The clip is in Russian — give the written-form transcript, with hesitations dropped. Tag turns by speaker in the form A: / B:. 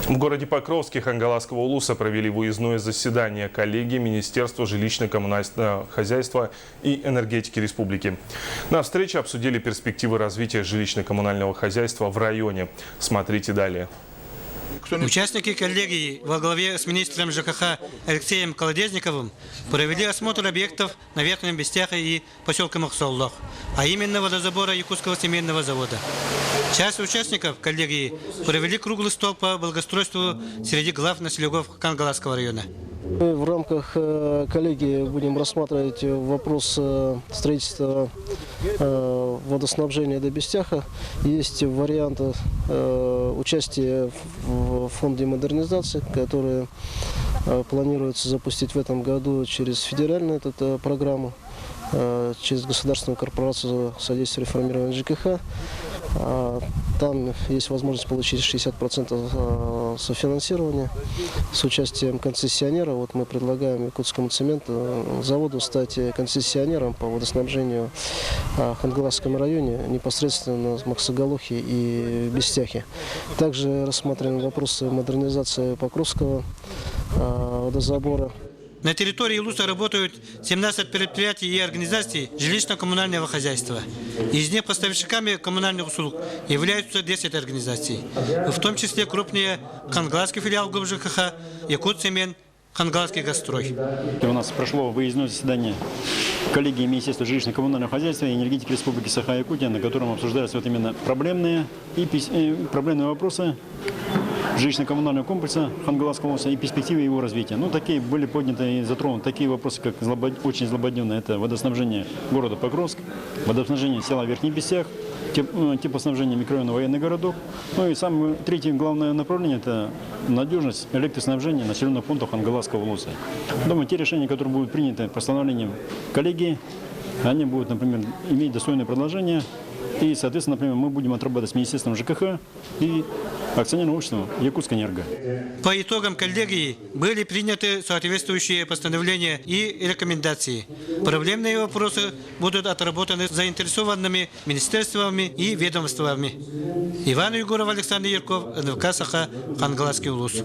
A: В городе Покровске Хангаласского улуса провели выездное заседание коллегии Министерства жилищно-коммунального хозяйства и энергетики республики. На встрече обсудили перспективы развития жилищно-коммунального хозяйства в районе. Смотрите далее.
B: Участники коллегии во главе с министром ЖКХ Алексеем Колодезниковым провели осмотр объектов на Верхнем Бестяхе и поселке Махсоллох, а именно водозабора Якутского семейного завода. Часть участников коллегии провели круглый стол по благоустройству среди глав населенных Хангаласского района.
C: Мы в рамках коллегии будем рассматривать вопрос строительства водоснабжения до Бестяха. Есть варианты участия в фонде модернизации, которые планируется запустить в этом году через федеральную программу, через государственную корпорацию содействия реформированию ЖКХ. Там есть возможность получить 60% софинансирования с участием концессионера. Вот мы предлагаем Якутскому заводу стать концессионером по водоснабжению в Хангаласском районе, непосредственно в Махсоголохе и Бестяхе. Также рассматриваем вопросы модернизации Покровского водозабора.
B: На территории улуса работают 17 предприятий и организаций жилищно-коммунального хозяйства. Из них поставщиками коммунальных услуг являются 10 организаций, в том числе крупнее Хангаласский филиал ГУП-ЖКХ, Якутцемент, Хангаласский Газстрой.
D: У нас прошло выездное заседание коллегии Министерства жилищно-коммунального хозяйства и энергетики Республики Саха-Якутия, на котором обсуждаются вот именно проблемные вопросы жилищно-коммунального комплекса Хангаласского улуса и перспективы его развития. Ну, такие были подняты и затронуты такие вопросы, как очень злободневное, это водоснабжение города Покровск, водоснабжение села Верхний Бестях, теплоснабжение микрорайона Военный городок. Ну и самое третье главное направление – это надежность электроснабжения населенных пунктов Хангаласского улуса. Думаю, те решения, которые будут приняты постановлением коллегии, они будут, например, иметь достойное продолжение. И, соответственно, например, мы будем отрабатывать с Министерством ЖКХ и акционерным обществом Якутскэнерго.
B: По итогам коллегии были приняты соответствующие постановления и рекомендации. Проблемные вопросы будут отработаны заинтересованными министерствами и ведомствами. Иван Егоров, Александр Ярков, НВК Саха, Хангаласский улус.